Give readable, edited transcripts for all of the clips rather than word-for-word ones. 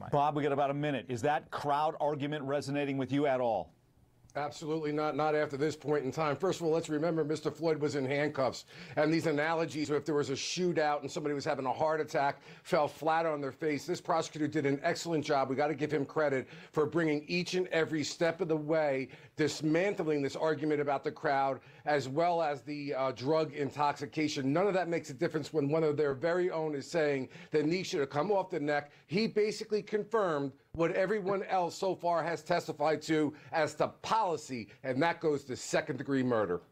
Mike. Bob, we got about a minute. Is that crowd argument resonating with you at all? Absolutely not. Not after this point in time. First of all, let's remember Mr. Floyd was in handcuffs. And these analogies, if there was a shootout and somebody was having a heart attack, fell flat on their face, this prosecutor did an excellent job. We got to give him credit for bringing each and every step of the way, dismantling this argument about the crowd, as well as the drug intoxication. None of that makes a difference when one of their very own is saying the knee should have come off the neck. He basically confirmed what everyone else so far has testified to as to policy, and that goes to second-degree murder.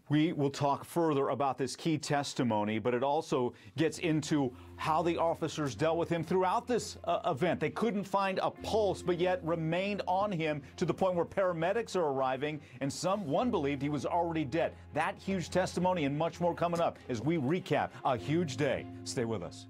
We will talk further about this key testimony, but it also gets into how the officers dealt with him throughout this event. They couldn't find a pulse, but yet remained on him to the point where paramedics are arriving, and one believed he was already dead. That huge testimony and much more coming up as we recap a huge day. Stay with us.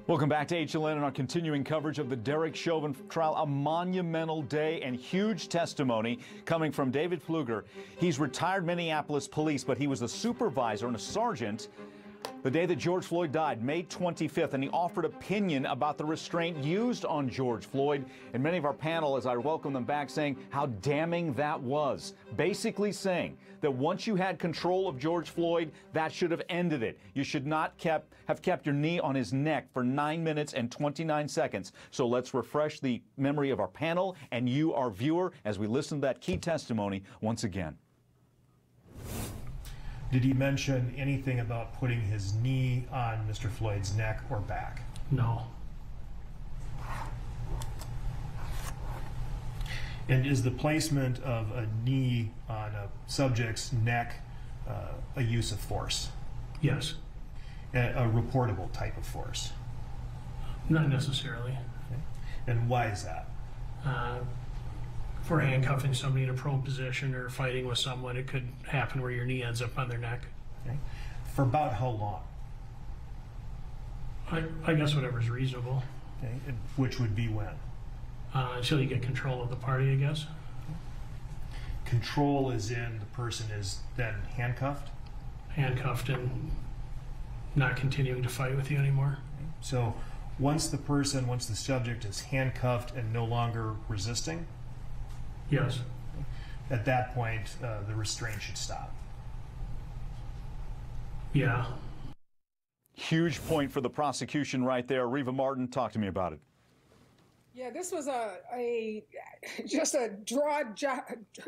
Welcome back to HLN and our continuing coverage of the Derek Chauvin trial. A monumental day and huge testimony coming from David Pfluger. He's retired Minneapolis police, but he was a supervisor and a sergeant the day that George Floyd died, May 25th, and he offered opinion about the restraint used on George Floyd. And many of our panel, as I welcome them back, saying how damning that was. Basically saying that once you had control of George Floyd, that should have ended it. You should not have kept your knee on his neck for 9 minutes and 29 seconds. So let's refresh the memory of our panel and you, our viewer, as we listen to that key testimony once again. Did he mention anything about putting his knee on Mr. Floyd's neck or back? No. And is the placement of a knee on a subject's neck a use of force? Yes. A reportable type of force? Not necessarily. Okay. And why is that? For handcuffing somebody in a prone position or fighting with someone, it could happen where your knee ends up on their neck. Okay. For about how long? I guess whatever's reasonable. Okay. And which would be when? Until you get control of the party, I guess. Control is in the person is then handcuffed? Handcuffed and not continuing to fight with you anymore. Okay. So once the subject is handcuffed and no longer resisting? Yes. At that point, the restraint should stop. Yeah. Huge point for the prosecution right there. Reva Martin, talk to me about it. Yeah, this was just a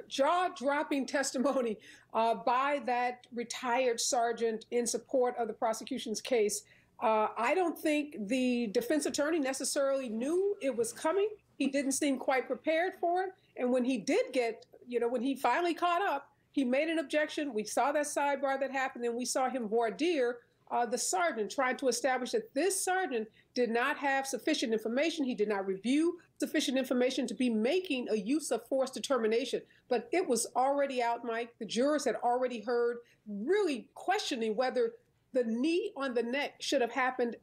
jaw-dropping testimony by that retired sergeant in support of the prosecution's case. I don't think the defense attorney necessarily knew it was coming. He didn't seem quite prepared for it. And when he did get, when he finally caught up, he made an objection. We saw that sidebar that happened, and we saw him voir dire the sergeant, trying to establish that this sergeant did not have sufficient information. He did not review sufficient information to be making a use of force determination. But it was already out, Mike. The jurors had already heard, really questioning whether the knee on the neck should have happened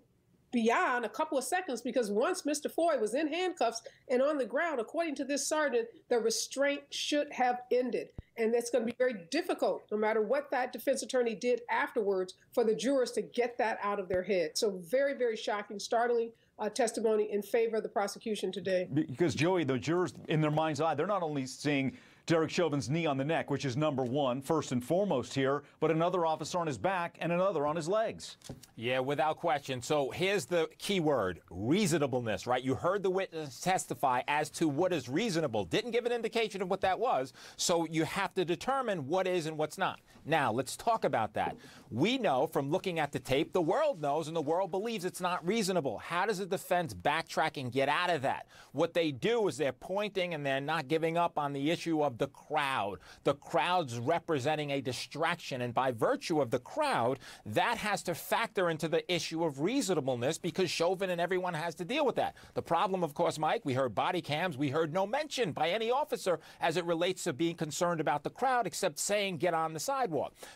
beyond a couple of seconds, because once Mr. Floyd was in handcuffs and on the ground, according to this sergeant, the restraint should have ended. And it's going to be very difficult, no matter what that defense attorney did afterwards, for the jurors to get that out of their head. So very, very shocking, startling testimony in favor of the prosecution today. Because, Joey, the jurors, in their mind's eye, they're not only seeing Derek Chauvin's knee on the neck, which is number one, first and foremost here, but another officer on his back and another on his legs. Yeah, without question. So here's the key word, reasonableness, right? You heard the witness testify as to what is reasonable. Didn't give an indication of what that was, so you have to determine what is and what's not. Now, let's talk about that. We know from looking at the tape, the world knows and the world believes it's not reasonable. How does the defense backtrack and get out of that? What they do is they're pointing and they're not giving up on the issue of the crowd. The crowd's representing a distraction, and by virtue of the crowd, that has to factor into the issue of reasonableness, because Chauvin and everyone has to deal with that. The problem, of course, Mike, we heard body cams, we heard no mention by any officer as it relates to being concerned about the crowd, except saying get on the sidewalk.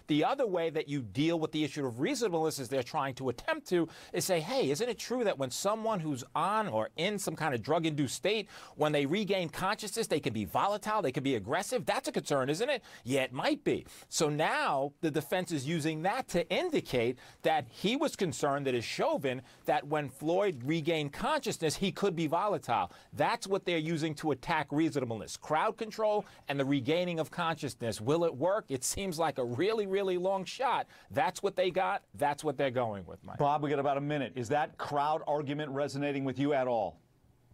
The other way that you deal with the issue of reasonableness, is they're trying to attempt to, is say, hey, isn't it true that when someone who's on or in some kind of drug-induced state, when they regain consciousness, they can be volatile, they can be aggressive, aggressive? That's a concern, isn't it? Yeah, it might be. So now the defense is using that to indicate that he was concerned that as Chauvin, that when Floyd regained consciousness, he could be volatile. That's what they're using to attack reasonableness. Crowd control and the regaining of consciousness. Will it work? It seems like a really, really long shot. That's what they got. That's what they're going with, Mike. Bob, we got about a minute. Is that crowd argument resonating with you at all?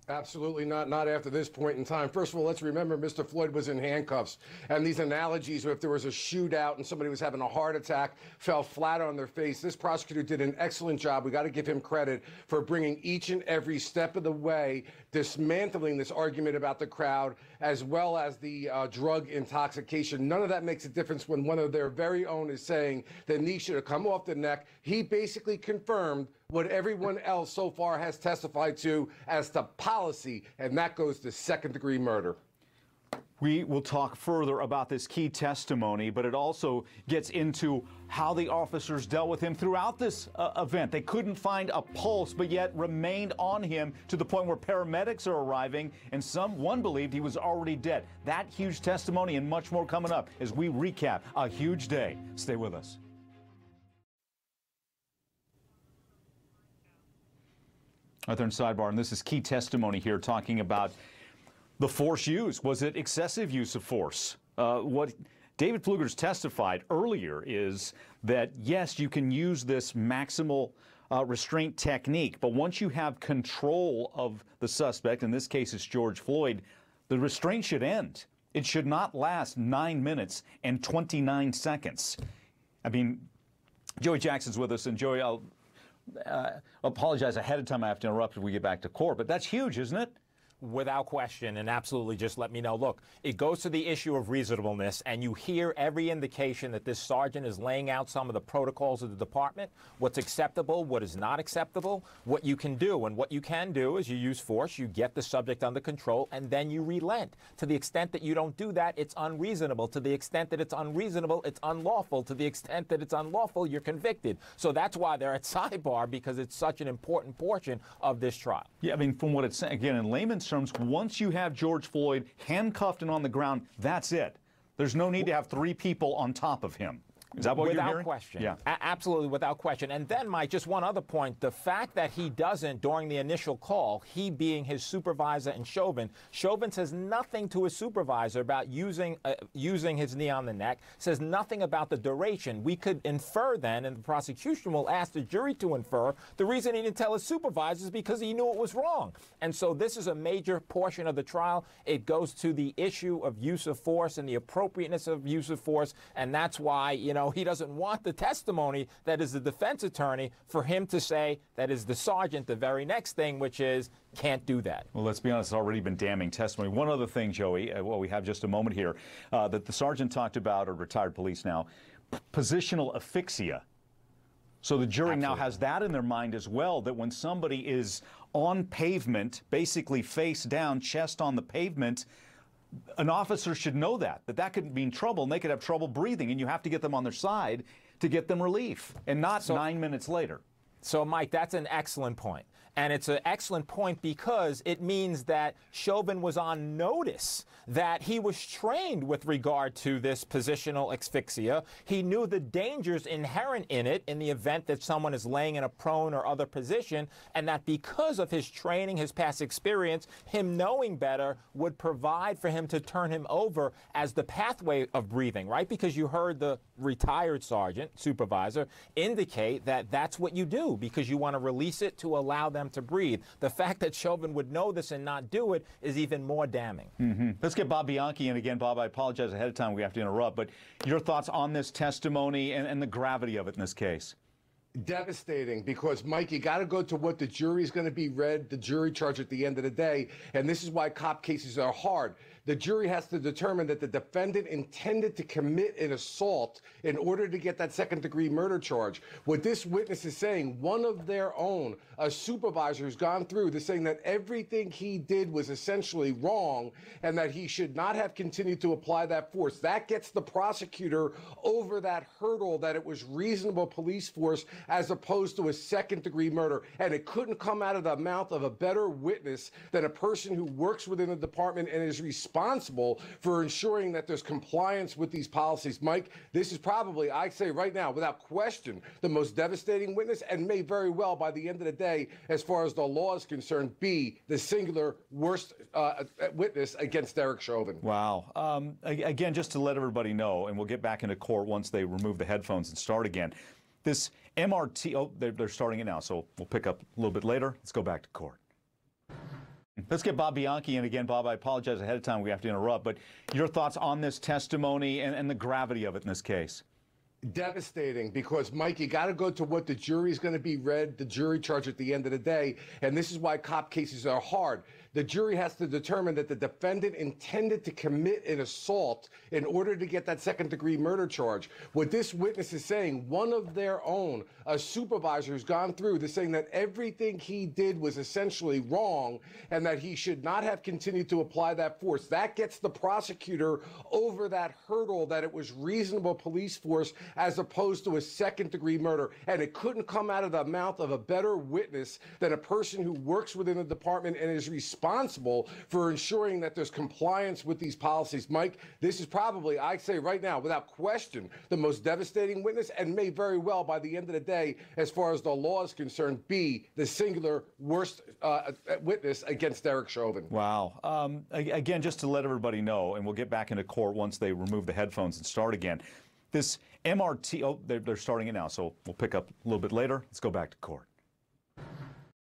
Absolutely not. Not after this point in time. First of all, let's remember Mr. Floyd was in handcuffs. And these analogies, if there was a shootout and somebody was having a heart attack, fell flat on their face, this prosecutor did an excellent job. We got to give him credit for bringing each and every step of the way, dismantling this argument about the crowd, as well as the drug intoxication. None of that makes a difference when one of their very own is saying the knee should have come off the neck. He basically confirmed what everyone else so far has testified to as to policy, and that goes to second-degree murder. We will talk further about this key testimony, but it also gets into how the officers dealt with him throughout this event. They couldn't find a pulse, but yet remained on him to the point where paramedics are arriving, and one believed he was already dead. That huge testimony and much more coming up as we recap a huge day. Stay with us. Arthur and Sidebar, and this is key testimony here talking about the force used. Was it excessive use of force? What David Pfluger's testified earlier is that, yes, you can use this maximal restraint technique, but once you have control of the suspect, in this case it's George Floyd, the restraint should end. It should not last 9 minutes and 29 seconds. I mean, Joey Jackson's with us, and Joey, I'll apologize ahead of time. I have to interrupt if we get back to court, but that's huge, isn't it? Without question, and absolutely just let me know. Look, it goes to the issue of reasonableness, and you hear every indication that this sergeant is laying out some of the protocols of the department, what's acceptable, what is not acceptable, what you can do. And what you can do is you use force, you get the subject under control, and then you relent. To the extent that you don't do that, it's unreasonable. To the extent that it's unreasonable, it's unlawful. To the extent that it's unlawful, you're convicted. So that's why they're at sidebar, because it's such an important portion of this trial. Yeah, I mean, from what it's saying, again, in layman's terms, once you have George Floyd handcuffed and on the ground, that's it. There's no need to have 3 people on top of him. Is that what you're hearing? Without question. Yeah. Absolutely, without question. And then, Mike, just one other point. The fact that he doesn't, during the initial call, he being his supervisor and Chauvin says nothing to his supervisor about using his knee on the neck, says nothing about the duration. We could infer then, and the prosecution will ask the jury to infer, the reason he didn't tell his supervisor is because he knew it was wrong. And so this is a major portion of the trial. It goes to the issue of use of force and the appropriateness of use of force, and that's why, you know, he doesn't want the testimony that is the defense attorney for him to say that is the sergeant the very next thing, which is can't do that. Well, let's be honest, it's already been damning testimony. One other thing, Joey, while we have just a moment here, that the sergeant talked about, or retired police now, positional asphyxia. So the jury now has that in their mind as well, that when somebody is on pavement, basically face down, chest on the pavement, an officer should know that could mean trouble, and they could have trouble breathing, and you have to get them on their side to get them relief, and not 9 minutes later. So, Mike, that's an excellent point. And it's an excellent point because it means that Chauvin was on notice that he was trained with regard to this positional asphyxia. He knew the dangers inherent in it in the event that someone is laying in a prone or other position, and that because of his training, his past experience, him knowing better would provide for him to turn him over as the pathway of breathing, right? Because you heard the retired sergeant, supervisor, indicate that that's what you do because you want to release it to allow them to breathe. The fact that Chauvin would know this and not do it is even more damning. Let's get Bob Bianchi in again. Bob, I apologize ahead of time. We have to interrupt, but your thoughts on this testimony and the gravity of it in this case? Devastating, because, Mike, you got to go to what the jury's going to be read, the jury charge at the end of the day, and this is why cop cases are hard. The jury has to determine that the defendant intended to commit an assault in order to get that second-degree murder charge. What this witness is saying, one of their own, a supervisor who's gone through this, saying that everything he did was essentially wrong and that he should not have continued to apply that force. That gets the prosecutor over that hurdle that it was reasonable police force as opposed to a second-degree murder. And it couldn't come out of the mouth of a better witness than a person who works within the department and is responsible responsible for ensuring that there's compliance with these policies. Mike, this is probably, I say right now, without question, the most devastating witness, and may very well, by the end of the day, as far as the law is concerned, be the singular worst witness against Derek Chauvin. Wow. Again, just to let everybody know, and we'll get back into court once they remove the headphones and start again. This MRT, oh, they're starting it now, so we'll pick up a little bit later. Let's go back to court. Let's get Bob Bianchi in again. Bob, I apologize ahead of time. We have to interrupt, but your thoughts on this testimony and the gravity of it in this case? Devastating, because, Mike, you got to go to what the jury's going to be read, the jury charge at the end of the day, and this is why cop cases are hard. The jury has to determine that the defendant intended to commit an assault in order to get that second-degree murder charge. What this witness is saying, one of their own, a supervisor who's gone through this, saying that everything he did was essentially wrong and that he should not have continued to apply that force. That gets the prosecutor over that hurdle that it was reasonable police force as opposed to a second-degree murder. And it couldn't come out of the mouth of a better witness than a person who works within the department and is responsible for ensuring that there's compliance with these policies. Mike, this is probably, I say right now, without question, the most devastating witness, and may very well, by the end of the day, as far as the law is concerned, be the singular worst witness against Derek Chauvin. Wow. Again, just to let everybody know, and we'll get back into court once they remove the headphones and start again. This MRT, oh, they're starting it now, so we'll pick up a little bit later. Let's go back to court.